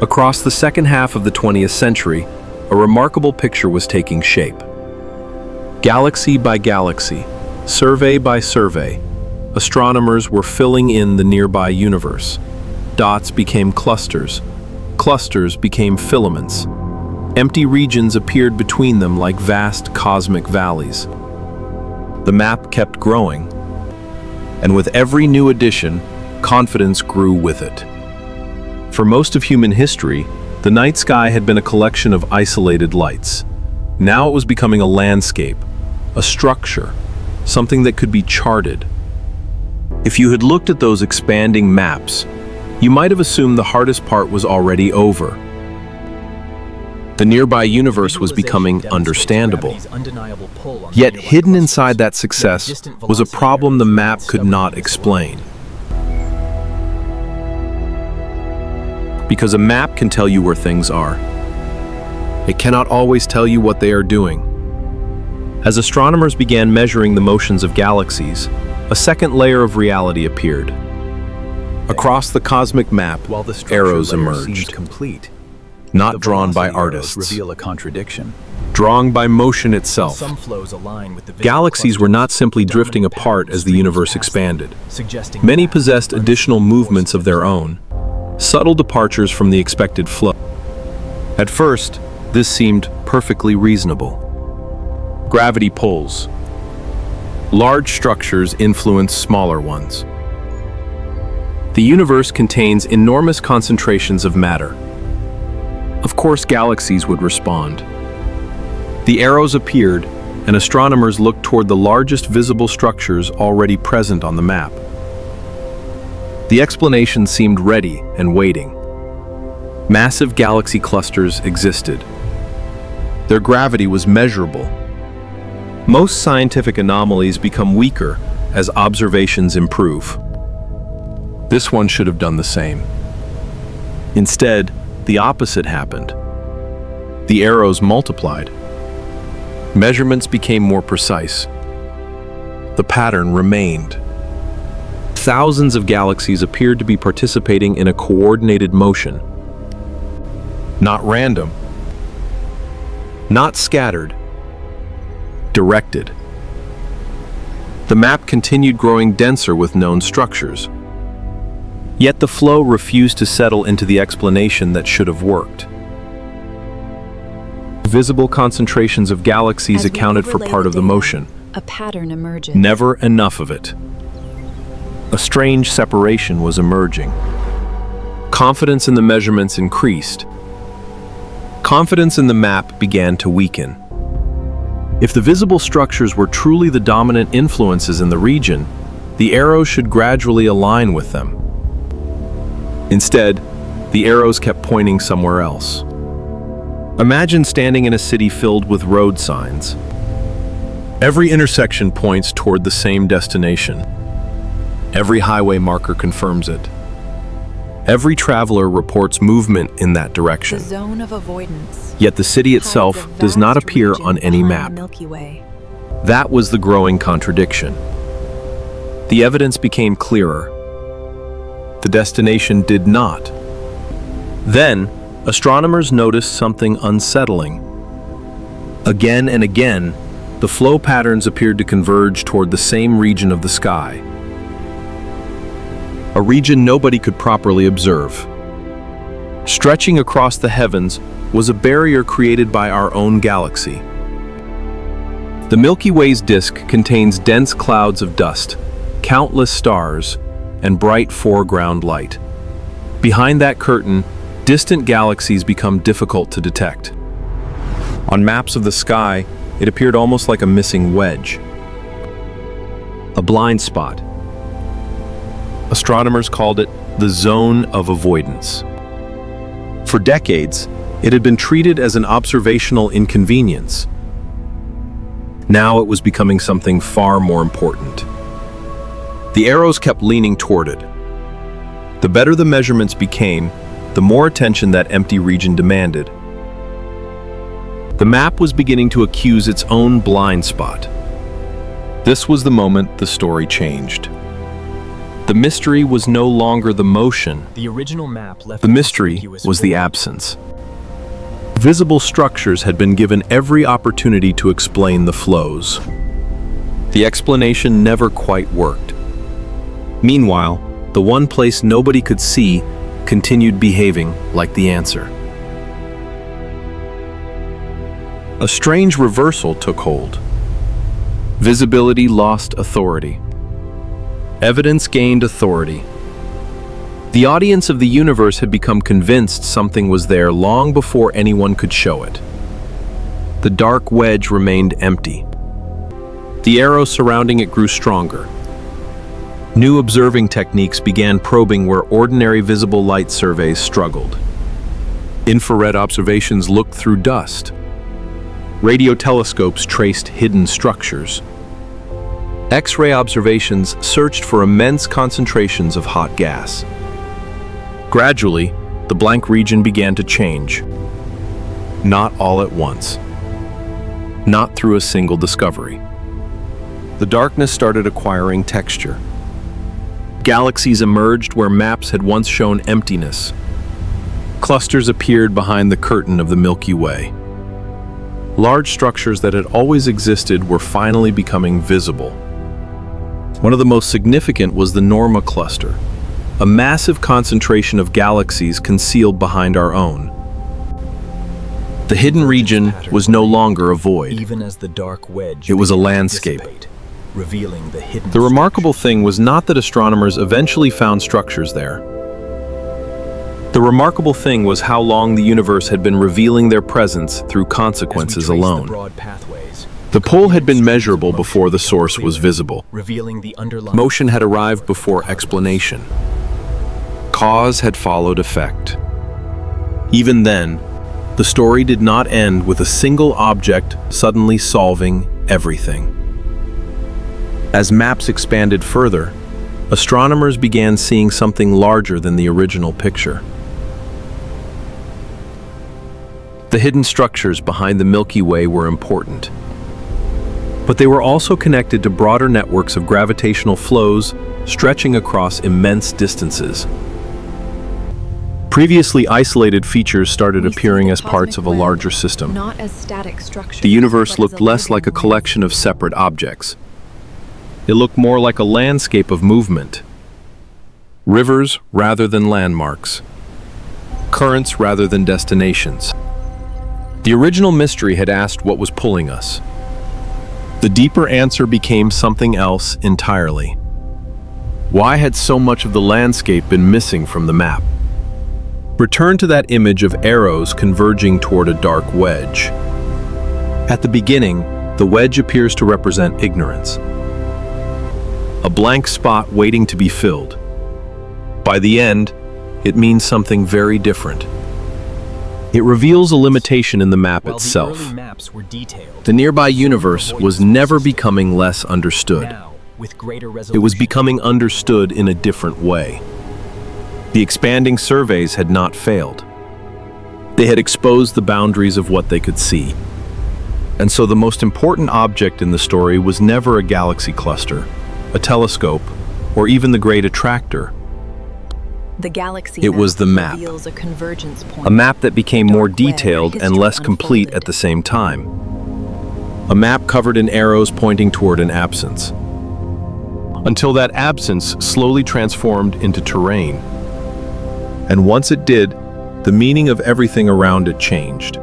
Across the second half of the 20th century, a remarkable picture was taking shape. Galaxy by galaxy, survey by survey, astronomers were filling in the nearby universe. Dots became clusters. Clusters became filaments. Empty regions appeared between them like vast cosmic valleys. The map kept growing, and with every new addition, confidence grew with it. For most of human history, the night sky had been a collection of isolated lights. Now it was becoming a landscape, a structure, something that could be charted. If you had looked at those expanding maps, you might have assumed the hardest part was already over. The nearby universe was becoming understandable. Yet hidden inside that success was a problem the map could not explain. Because a map can tell you where things are. It cannot always tell you what they are doing. As astronomers began measuring the motions of galaxies, a second layer of reality appeared. Across the cosmic map, arrows emerged. Not drawn by artists, reveal a contradiction. drawn by motion itself. Galaxies were not simply drifting apart as the universe expanded. Many possessed additional movements of their own, subtle departures from the expected flow. At first, this seemed perfectly reasonable. Gravity pulls. Large structures influence smaller ones. The universe contains enormous concentrations of matter. Of course, galaxies would respond. The arrows appeared, and astronomers looked toward the largest visible structures already present on the map. The explanation seemed ready and waiting. Massive galaxy clusters existed. Their gravity was measurable. Most scientific anomalies become weaker as observations improve. This one should have done the same. Instead, the opposite happened. The arrows multiplied. Measurements became more precise. The pattern remained. Thousands of galaxies appeared to be participating in a coordinated motion. Not random. Not scattered. Directed. The map continued growing denser with known structures. Yet the flow refused to settle into the explanation that should have worked. Visible concentrations of galaxies accounted for part of the motion. A pattern emerges. Never enough of it. A strange separation was emerging. Confidence in the measurements increased. Confidence in the map began to weaken. If the visible structures were truly the dominant influences in the region, the arrows should gradually align with them. Instead, the arrows kept pointing somewhere else. Imagine standing in a city filled with road signs. Every intersection points toward the same destination. Every highway marker confirms it. Every traveler reports movement in that direction. The zone of avoidance. Yet the city itself does not appear on any map. Milky Way. That was the growing contradiction. The evidence became clearer. The destination did not. Then, astronomers noticed something unsettling. Again and again, the flow patterns appeared to converge toward the same region of the sky. A region nobody could properly observe. Stretching across the heavens was a barrier created by our own galaxy. The Milky Way's disk contains dense clouds of dust, countless stars, and bright foreground light. Behind that curtain, distant galaxies become difficult to detect. On maps of the sky, it appeared almost like a missing wedge. A blind spot. Astronomers called it the zone of avoidance. For decades, it had been treated as an observational inconvenience. Now it was becoming something far more important. The arrows kept leaning toward it. The better the measurements became, the more attention that empty region demanded. The map was beginning to accuse its own blind spot. This was the moment the story changed. The mystery was no longer the motion. The original map left The mystery was the absence. Visible structures had been given every opportunity to explain the flows. The explanation never quite worked. Meanwhile, the one place nobody could see continued behaving like the answer. A strange reversal took hold. Visibility lost authority. Evidence gained authority. The audience of the universe had become convinced something was there long before anyone could show it. The dark wedge remained empty. The arrow surrounding it grew stronger. New observing techniques began probing where ordinary visible light surveys struggled. Infrared observations looked through dust. Radio telescopes traced hidden structures. X-ray observations searched for immense concentrations of hot gas. Gradually, the blank region began to change. Not all at once. Not through a single discovery. The darkness started acquiring texture. Galaxies emerged where maps had once shown emptiness. Clusters appeared behind the curtain of the Milky Way. Large structures that had always existed were finally becoming visible. One of the most significant was the Norma cluster, a massive concentration of galaxies concealed behind our own. The hidden region was no longer a void. Even as the dark wedge It was a began to landscape. dissipate, revealing the hidden The remarkable thing was not that astronomers eventually found structures there. The remarkable thing was how long the universe had been revealing their presence through consequences alone. The pull had been measurable before the source was visible. Revealing the underlying Motion had arrived before explanation. Cause had followed effect. Even then, the story did not end with a single object suddenly solving everything. As maps expanded further, astronomers began seeing something larger than the original picture. The hidden structures behind the Milky Way were important, but they were also connected to broader networks of gravitational flows stretching across immense distances. Previously isolated features started appearing as parts of a larger system. Not as static structures. The universe but as looked less like a living collection of separate objects. It looked more like a landscape of movement. Rivers rather than landmarks. Currents rather than destinations. The original mystery had asked what was pulling us. The deeper answer became something else entirely. Why had so much of the landscape been missing from the map? Return to that image of arrows converging toward a dark wedge. At the beginning, the wedge appears to represent ignorance. A blank spot waiting to be filled. By the end, it means something very different. It reveals a limitation in the map While itself. the early maps were detailed, The nearby universe was never becoming less understood. now, with greater It was resolution, becoming understood in a different way. The expanding surveys had not failed. They had exposed the boundaries of what they could see. And so the most important object in the story was never a galaxy cluster, a telescope, or even the Great Attractor. The galaxy It was the map. reveals a convergence point. A map that became more Dark web detailed and history less complete unfolded. at the same time. A map covered in arrows pointing toward an absence. Until that absence slowly transformed into terrain. And once it did, the meaning of everything around it changed.